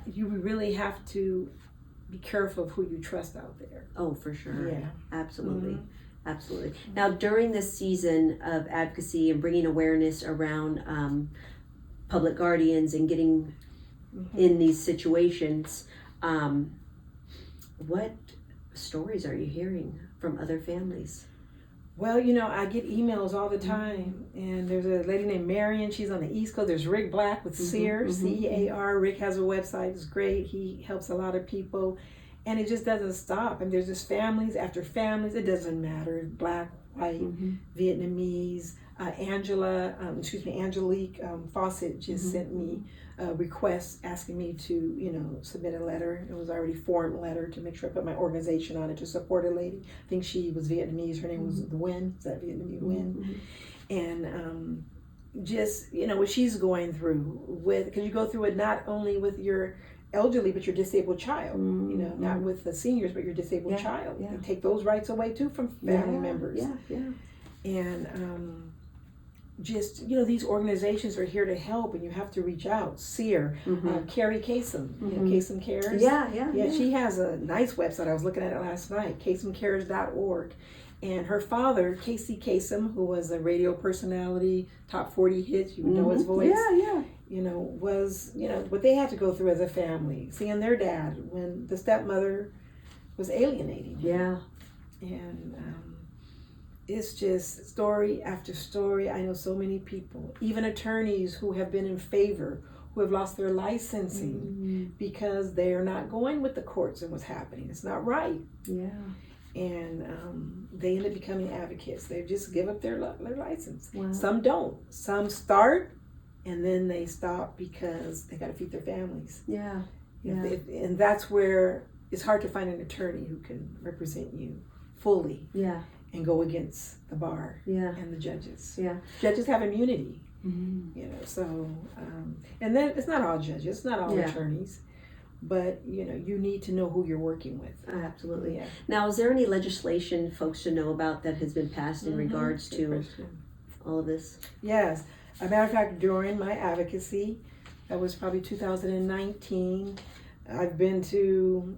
you really have to be careful of who you trust out there. Oh, for sure. Yeah. Absolutely. Absolutely. Now, during this season of advocacy and bringing awareness around public guardians and getting in these situations, what stories are you hearing from other families? Well, you know, I get emails all the time, and there's a lady named Marion. She's on the East Coast. There's Rick Black with Sevier, CEAR. Rick has a website. It's great. He helps a lot of people, and it just doesn't stop. And there's just families after families. It doesn't matter, black, white, Vietnamese. Angelique Fawcett just sent me a request asking me to, you know, submit a letter. It was already formed letter to make sure I put my organization on it to support a lady. I think she was Vietnamese. Her name was The Nguyen. Is that Vietnamese Nguyen? And just, you know, what she's going through with, because you go through it not only with your elderly, but your disabled child, you know, not with the seniors, but your disabled child. They take those rights away too from family members. And just, you know, these organizations are here to help, and you have to reach out. Seer, Carrie Kasem, you know, Kasem Cares. She has a nice website. I was looking at it last night, kasemcares.org. And her father, Casey Kasem, who was a radio personality, top 40 hits, you know his voice. You know, was, you know, what they had to go through as a family, seeing their dad when the stepmother was alienating him. And it's just story after story. I know so many people, even attorneys who have been in favor, who have lost their licensing because they are not going with the courts and what's happening. It's not right. And they end up becoming advocates. They just give up their license. Some don't. Some start and then they stop because they got to feed their families. And that's where it's hard to find an attorney who can represent you fully. And go against the bar and the judges. Judges have immunity. You know, so and then it's not all judges, it's not all attorneys, but you know, you need to know who you're working with. Absolutely. Now, is there any legislation folks should know about that has been passed in regards to all of this? Yes. As a matter of fact, during my advocacy, that was probably 2019, I've been to,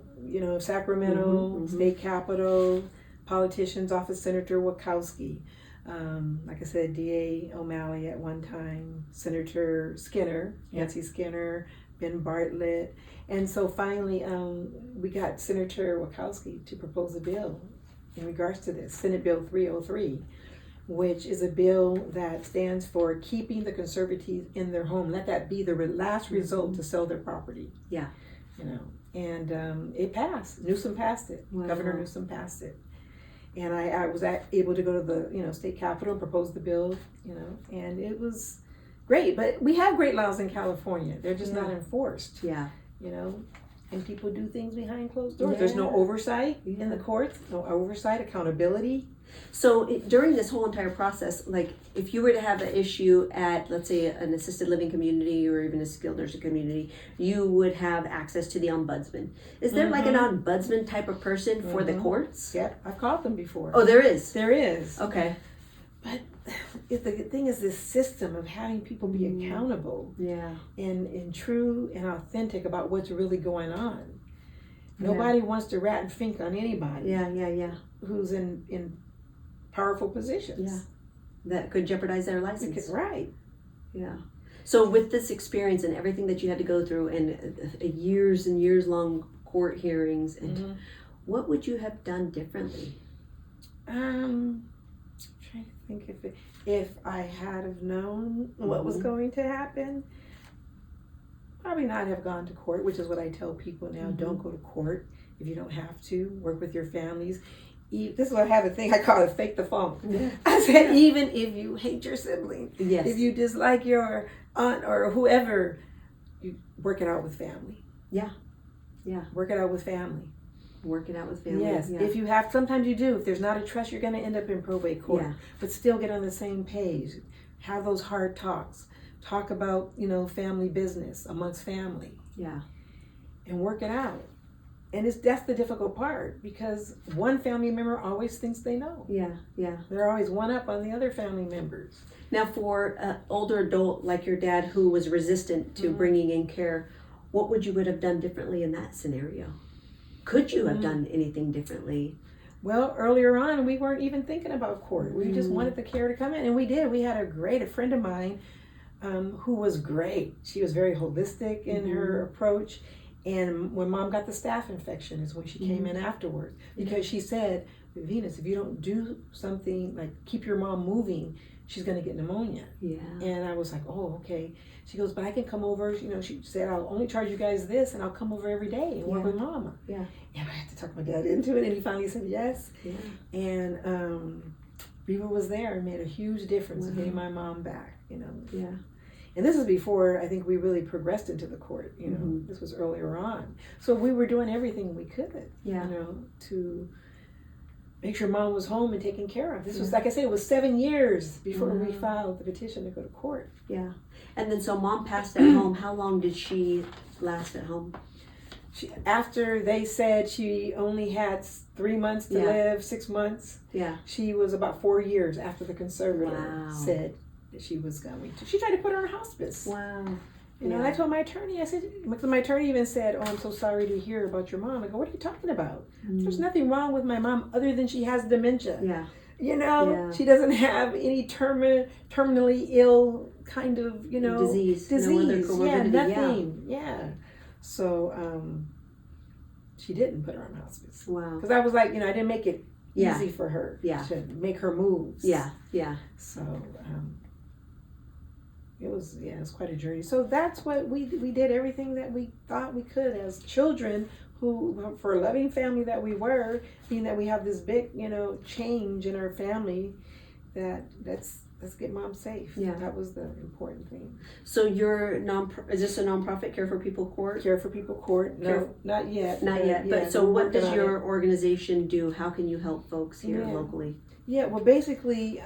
Sacramento, state capitol, politicians' office, Senator Wachowski. Like I said, D.A. O'Malley at one time, Senator Skinner, Nancy Skinner, Ben Bartlett. And so finally, we got Senator Wachowski to propose a bill in regards to this, Senate Bill 303, which is a bill that stands for keeping the conservatives in their home. Let that be the last result to sell their property. Yeah. And it passed. Newsom passed it. Wow. Governor Newsom passed it. And I was able to go to the state capitol and propose the bill, and it was great. But we have great laws in California. They're just not enforced. Yeah. And people do things behind closed doors. There's no oversight in the courts, no oversight, accountability. So during this whole entire process, like if you were to have an issue at, let's say, an assisted living community or even a skilled nursing community, you would have access to the ombudsman. Is there like an ombudsman type of person for the courts? Yep, I've called them before. Oh, there is? There is. Okay. But the thing is this system of having people be accountable and true and authentic about what's really going on. Nobody wants to rat and fink on anybody. Who's in powerful positions. Yeah. That could jeopardize their license. Right. Yeah. So with this experience and everything that you had to go through and years and years long court hearings, and what would you have done differently? I'm trying to think if I had have known what was going to happen, probably not have gone to court, which is what I tell people now. Don't go to court if you don't have to. Work with your families. This is what I have a thing I call it fake the funk. I said even if you hate your sibling, if you dislike your aunt or whoever, you work it out with family. Work it out with family. Work it out with family. Yes. If you have, sometimes you do. If there's not a trust, you're going to end up in probate court. But still get on the same page. Have those hard talks. Talk about family business amongst family. And work it out. And that's the difficult part, because one family member always thinks they know. They're always one up on the other family members. Now, for an older adult like your dad who was resistant to bringing in care, what would you have done differently in that scenario? Could you have done anything differently? Well, earlier on, we weren't even thinking about court. We just wanted the care to come in, and we did. We had a friend of mine who was great. She was very holistic in her approach. And when Mom got the staph infection is when she came in afterwards, because she said, Venus, if you don't do something like keep your mom moving, she's going to get pneumonia. And I was like, oh, okay. She goes, but I can come over. She said, I'll only charge you guys this, and I'll come over every day and work with Mama. And I had to talk my dad into it, and he finally said yes. And Reba was there and made a huge difference in getting my mom back. And this is before I think we really progressed into the court. This was earlier on. So we were doing everything we could, to make sure Mom was home and taken care of. This was, like I said, it was 7 years before we filed the petition to go to court. And then so Mom passed at home. How long did she last at home? After they said she only had 3 months to live, 6 months. She was about 4 years after the conservator said that she was going to. She tried to put her on hospice. And I told my attorney, I said, my attorney even said, oh, I'm so sorry to hear about your mom. I go, what are you talking about? There's nothing wrong with my mom other than she has dementia. She doesn't have any terminally ill kind of, disease. No other comorbidity. Nothing. So she didn't put her on hospice. Because I was like, I didn't make it easy for her to make her moves. So it was quite a journey. So that's what we did, everything that we thought we could as children who, for a loving family that we were, being that we have this big, change in our family, let's get Mom safe. That was the important thing. So your is this a nonprofit Care for People Court? Care for People Court? No, not yet. Not yet. But so what does your organization do? How can you help folks here locally? Well, basically,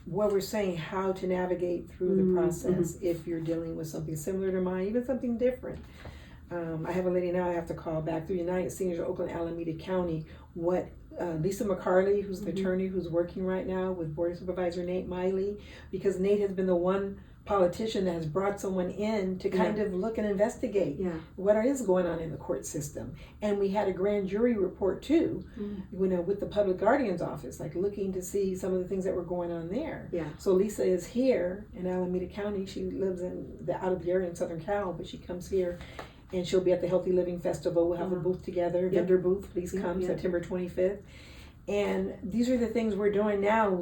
what we're saying, how to navigate through the process if you're dealing with something similar to mine, even something different. I have a lady now I have to call back through United Seniors of Oakland Alameda County, what Lisa McCarley, who's the attorney who's working right now with Board Supervisor Nate Miley, because Nate has been the one politician that has brought someone in to kind of look and investigate what is going on in the court system. And we had a grand jury report too, with the public guardian's office, like looking to see some of the things that were going on there. So Lisa is here in Alameda County. She lives out of the area in Southern Cal, but she comes here, and she'll be at the Healthy Living Festival. We'll have a booth together, vendor booth. Please come September 25th. And these are the things we're doing now,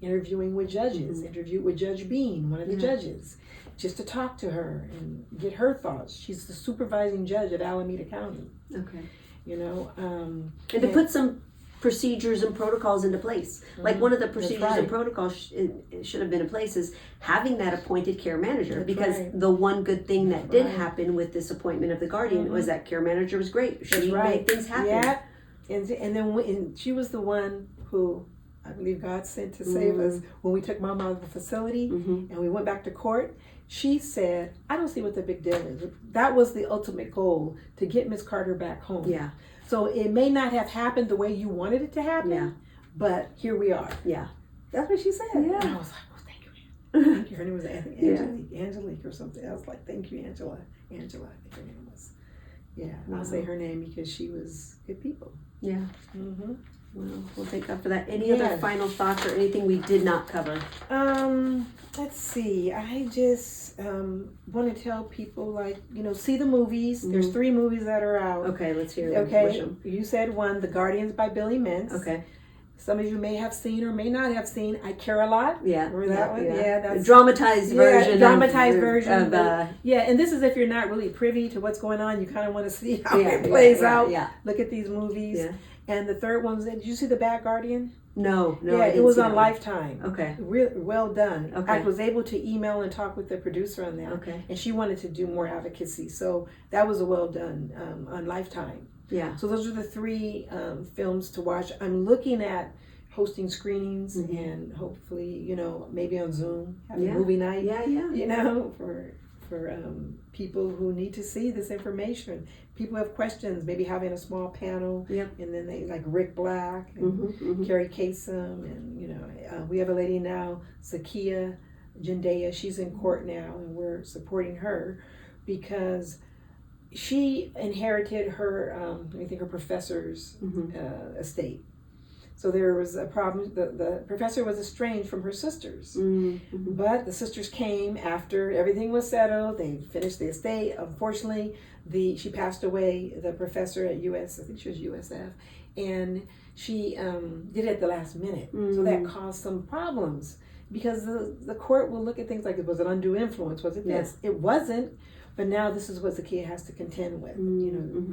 interviewing with judges, interviewed with Judge Bean, one of the judges, just to talk to her and get her thoughts. She's the supervising judge of Alameda County. Okay. And to put some procedures and protocols into place. Like one of the procedures and protocols it should have been in place is having that appointed care manager. Because the one good thing that did happen with this appointment of the guardian was that care manager was great. She made things happen. Yeah. And then she was the one who I believe God sent to save us when we took Mom out of the facility and we went back to court. She said, I don't see what the big deal is. That was the ultimate goal, to get Miss Carter back home. Yeah. So it may not have happened the way you wanted it to happen, but here we are. Yeah. That's what she said. Yeah. And I was like, oh, thank you. Thank you. Her name was Angelique or something. I was like, thank you, Angela. Angela, I think her name was. Yeah, I'll say her name because she was good people. Yeah. Well, thank God for that. Any other final thoughts or anything we did not cover? Let's see. I just want to tell people, see the movies. There's 3 movies that are out. Okay, let's hear them. Okay, you said one, The Guardians by Billy Mintz. Okay. Some of you may have seen or may not have seen I Care a Lot. Yeah. Remember that one? Yeah, that's a dramatized version. Dramatized version. And this is if you're not really privy to what's going on. You kind of want to see how it plays out. Yeah. Look at these movies. Yeah. And the third one was, did you see The Bad Guardian? No. Yeah, it was on Lifetime. Okay. Well done. Okay. I was able to email and talk with the producer on that. Okay. And she wanted to do more advocacy. So that was a well done on Lifetime. Yeah. So those are the 3 films to watch. I'm looking at hosting screenings and hopefully, maybe on Zoom, have a movie night. For people who need to see this information. People have questions, maybe having a small panel. Yep. And then they like Rick Black and Carrie Kasem, and we have a lady now, Zakia Jendaya. She's in court now, and we're supporting her because she inherited her her professor's estate. So there was a problem. The professor was estranged from her sisters. But the sisters came after everything was settled. They finished the estate. Unfortunately, she passed away, the professor at I think she was USF, and she did it at the last minute. So that caused some problems because the court will look at things like, was it undue influence? Was it this? It wasn't. But now this is what Zakia has to contend with,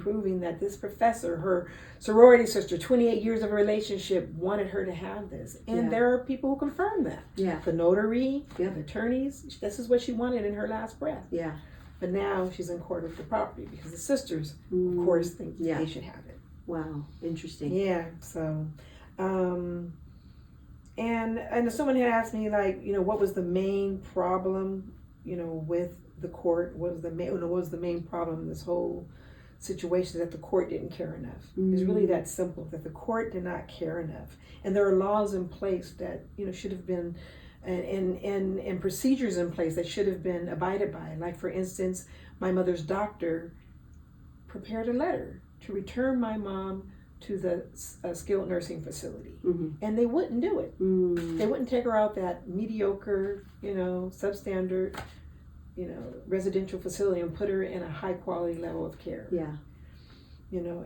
proving that this professor, her sorority sister, 28 years of a relationship, wanted her to have this. And there are people who confirm that. Yeah. The notary, the attorneys, this is what she wanted in her last breath. Yeah. But now she's in court with the property because the sisters, of course, think they should have it. Wow. Interesting. Yeah. So, and someone had asked me, what was the main problem, with the court? What was the main problem in this whole situation? That the court didn't care enough. It's really that simple, that the court did not care enough. And there are laws in place that should have been and procedures in place that should have been abided by. Like, for instance, my mother's doctor prepared a letter to return my mom to the skilled nursing facility, and they wouldn't do it. They wouldn't take her out that mediocre, substandard, residential facility and put her in a high quality level of care. Yeah.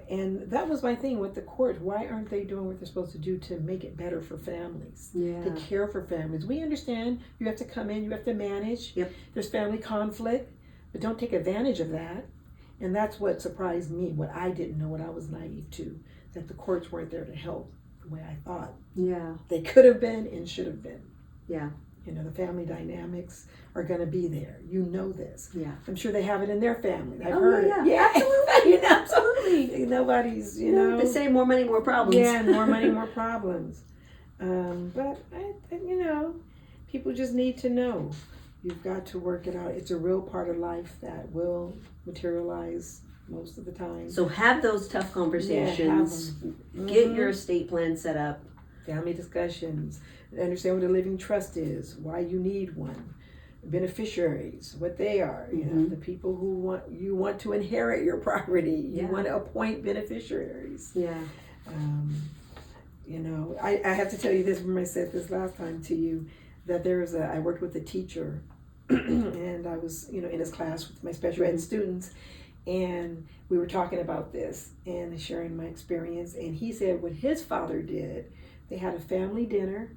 And that was my thing with the court. Why aren't they doing what they're supposed to do to make it better for families? Yeah. To care for families. We understand you have to come in, you have to manage. Yep. There's family conflict, but don't take advantage of that. And that's what surprised me, what I didn't know, what I was naive to, that the courts weren't there to help the way I thought. Yeah. They could have been and should have been. Yeah. The family dynamics are going to be there. This. Yeah. I'm sure they have it in their family. I've heard it. Yeah, absolutely. Absolutely. Nobody's, They say more money, more problems. Yeah, more money, more problems. But, people just need to know. You've got to work it out. It's a real part of life that will materialize most of the time. So have those tough conversations. Get your estate plan set up. Family discussions. Understand what a living trust is, why you need one. beneficiaries, what they are, you know, the people who want to inherit your property, you want to appoint beneficiaries. Yeah. You know, I have to tell you this, when I said this last time to you, that I worked with a teacher and I was, you know, in his class with my special ed students, and we were talking about this and sharing my experience, and he said what his father did, they had a family dinner,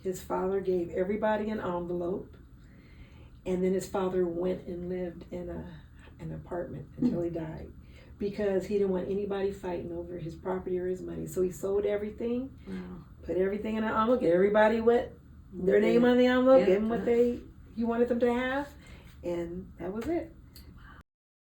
his father gave everybody an envelope, and then his father went and lived in an apartment until he died, because he didn't want anybody fighting over his property or his money. So he sold everything, put everything in an envelope, get everybody their name on the envelope, gave them what he wanted them to have, and that was it.